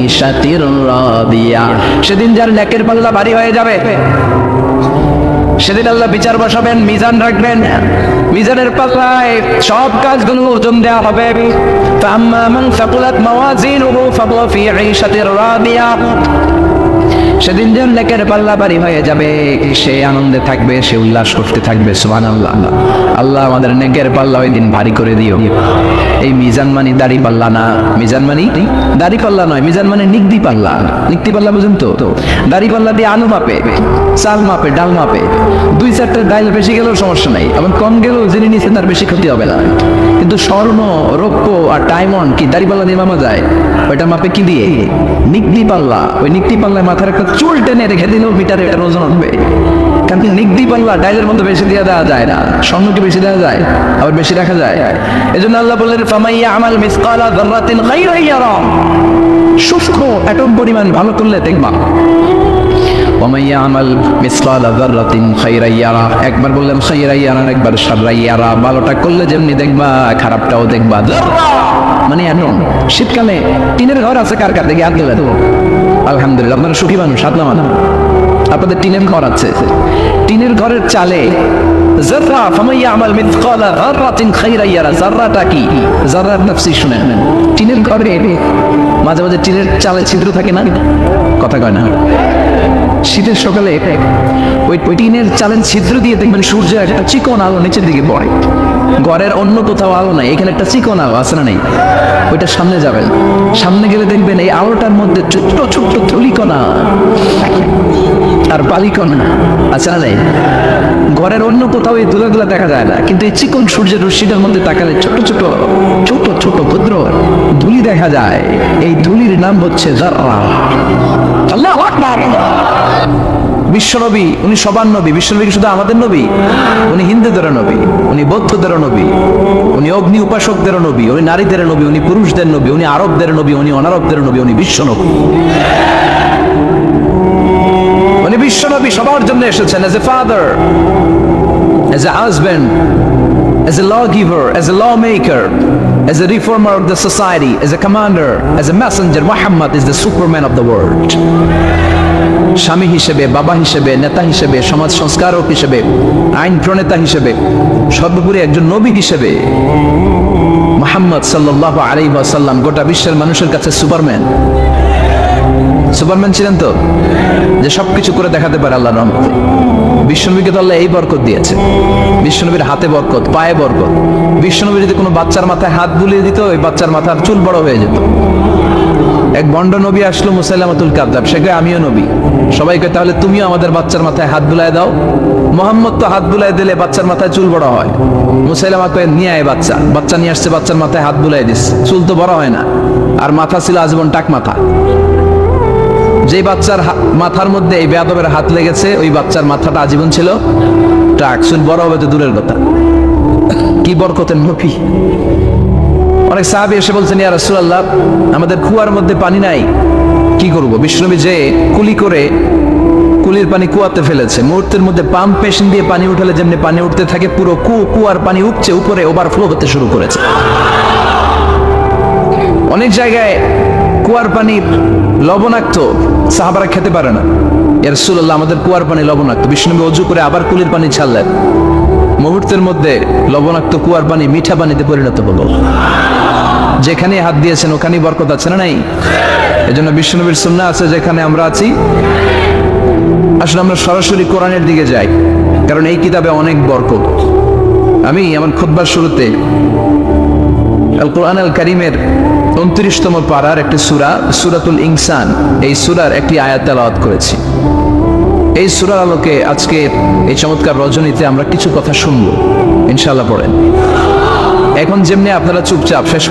ঈশাতির রাদিয়া। সেদিন যার নেকের পাল্লা ভারী হয়ে যাবে, সেদিন আল্লাহ বিচার বসাবেন, মিজান রাখবেন। মিজানের পাল্লায় সব কাজগুলো ওজন দেওয়া হবে। ফাআম্মা মান সাকুলাত মাওয়াজিনুহু ফাহুয়া ফি ঈশাতির রাদিয়া। সেদিন যার নেকের পাল্লা ভারী হয়ে যাবে, সে আনন্দে থাকবে, সে উল্লাস করতে থাকবে। সুবহানাল্লাহ। আল্লাহ আমাদের নেকের পাল্লা ওই দিন ভারী করে দিও। এই মিজান মানে দাড়ি পাল্লা না, মিজান মানে দাড়ি পাল্লা নয়, মিজান মানে নিগদি পাল্লা। নিগদি পাল্লা বুঝুন তো? দাড়ি পাল্লা দিয়ে আলু মাপে, চাল মাপে, ডাল মাপে। 2-4টা ডাল বেশি গেলেও সমস্যা নাই, এবং কম গেলেও যিনি নিচে তার বেশি ক্ষতি হবে না। কিন্তু স্বর্ণ, রৌপ্য আর ডায়মন্ড কি দাড়ি পাল্লা দিয়ে মাপা যায়? ওইটা মাপে কি দিয়ে? নিগদি পাল্লা। ওই নিগদি পাল্লায় মাথার একটা চুল টেনে রেখে দিলেও মিটারে এটা ওজন উঠবে। কিন্তু নিগদি পাল্লা ডাইলের মধ্যে বেশি দিয়ে দেওয়া যায় না। স্বর্ণকে বেশি দেওয়া যায়, আবার বেশি রাখা যায়। এজন্য আল্লাহ বললেন ফামাইয়া আমাল মিসকালা যাররাতিন খায়রান ইয়ারা। সূক্ষ্ম অ্যাটম পরিমাণ ভালো করলে দেখবা। ওমাইয়া আমাল মিসকালা যাররাতিন খায়রান ইয়ারা। একবার বললাম খায়রান ইয়ারা, একবার শাররান ইয়ারা। ভালোটা করলে যেমনি দেখবা, খারাপটাও দেখবা। যাররা মানে অ্যাটম। শীতকালে টিনের ঘর আছে কার কার? দেখি হাত দিলে তো। আলহামদুলিল্লাহ, আপনারা সুখী মানুষ, হাত নামান। আপনাদের টিনের ঘর আছে। টিনের ঘরের চালে যাররা, ফামাইয়া আমাল মিসকালা যাররাতিন খায়রান ইয়ারা। যাররাটা কি? যাররার তাফসীর শুনেন। টিনের ঘরে মাঝে মাঝে টিনের চালে ছিদ্র থাকে না? কথা কয় না? শীতের সকালে ওই টিনের চালের ছিদ্র দিয়ে দেখবেন সূর্যের একটা চিকন আলো নিচের দিকে পড়ে। ঘরের অন্য কোথাও আলো নাই, এখানে একটা চিকন আলো আছে না নাই? ওইটা সামনে যাবেন, সামনে গেলে দেখবেন এই আলোটার মধ্যে ছোট্ট ছোট্ট ধূলিকণা আর বালিকণা আছে না নাই? ঘরের অন্য কোথাও এই ধুলাগুলা দেখা যায় না, কিন্তু এই চিকন সূর্যের রশ্মিটার মধ্যে তাকালে ছোট ছোট ছোট ছোট ক্ষুদ্র ধুলি দেখা যায়। এই ধুলির নাম হচ্ছে যাররা। আল্লাহু আকবার। বিশ্বনবী উনি সবার নবী। বিশ্বনবী শুধু আমাদের নবী, উনি হিন্দুদের নবী, উনি বৌদ্ধদের নবী, উনি অগ্নি উপাসকদের নবী, উনি নারীদের নবী, উনি পুরুষদের নবী, উনি আরবদের নবী, উনি অনারবদের নবী, উনি বিশ্বনবী। উনি বিশ্বনবী সবার জন্য এসেছেন, as a father, as a husband, as a lawgiver, as a lawmaker, as a reformer of the society, as a commander, as a messenger. Muhammad is the superman of the world. স্বামী হিসেবে, বাবা হিসেবে, নেতা হিসেবে, সমাজ সংস্কারক হিসেবে, আইন প্রণেতা হিসেবে, সর্বোপরি একজন নবী হিসেবে মুহাম্মদ সাল্লাল্লাহু আলাইহি ওয়াসাল্লাম গোটা বিশ্বের মানুষের কাছে সুপারম্যান। সুপারম্যান ছিলেন তো, যে সবকিছু করে দেখাতে পারে আল্লাহর রহমতে। বিশ্বনবীকে তো আল্লাহ এই বরকত দিয়েছে, বিশ্বনবীর হাতে বরকত, পায়ে বরকত। বিশ্বনবী যদি কোনো বাচ্চার মাথায় হাত বুলিয়ে দিত, ওই বাচ্চার মাথার চুল বড় হয়ে যেত। এক ভণ্ড নবী আসলো, মুসাইলামাতুল কাযযাব, সে কয় আমিও নবী। সবাই কয় তাহলে তুমিও আমাদের বাচ্চার মাথায় হাত বুলায় দাও। মোহাম্মদ তো হাত বুলায় দিলে বাচ্চার মাথায় চুল বড় হয়। মুসাইলামা কয় নিয়ে আয় বাচ্চা। বাচ্চা নিয়ে আসছে, বাচ্চার মাথায় হাত বুলাই দিস, চুল তো বড় হয় না। আর মাথা ছিল আজীবন টাক মাথা। যে বাচ্চার মাথার মধ্যে এই বেয়াদবের হাত লেগেছে, ওই বাচ্চার মাথাটা আজীবন ছিল টাক, চুল বড় হবে তো দূরের কথা। কি বরকতের নবী! অনেক সাহাবী এসে বলছেন, ইয়া রাসূলুল্লাহ, আমাদের কুয়ার মধ্যে পানি নাই, কি করব? বিশ্বনবী যে কুলি করে কুলির পানি কুয়াতে ফেলেছে, মুহূর্তের মধ্যে পাম্প মেশিন দিয়ে পানি উঠালে যেমনি পানি উঠতে থাকে, পুরো কুয়ার পানি উপচে উপরে ওভারফ্লো হতে শুরু করেছে। অনেক জায়গায় কুয়ার পানি লবণাক্ত, সাহাবারা খেতে পারে না। ইয়া রাসূলুল্লাহ, আমাদের কুয়ার পানি লবণাক্ত। বিশ্বনবী ওযু করে আবার কুলির পানি ছাড়লেন, মুহূর্তের মধ্যে লবণাক্ত কুয়ার পানি মিঠা পানিতে পরিণত হলো। যেখানে হাত দিয়েছেন ওখানেই বরকত আছে না নাই? এজন্য বিশ্বনবীর সুন্নাহ আছে, যেখানে আমরা আছি আসলে আমরা সরাসরি কোরআনের দিকে যাই, কারণ এই কিতাবে অনেক বরকত। আমি আমার খুতবার শুরুতে আল কোরআন আল কারীমের 29তম পারার একটি সূরা, সূরাতুল ইনসান, এই সূরার একটি আয়াত তেলাওয়াত করেছি। এই সূরার আলোকে আজকে এই চমৎকার রজনীতে আমরা কিছু কথা শুনবো ইনশাআল্লাহ। পড়েন। এখন যেমনি আপনারা চুপচাপ শেষ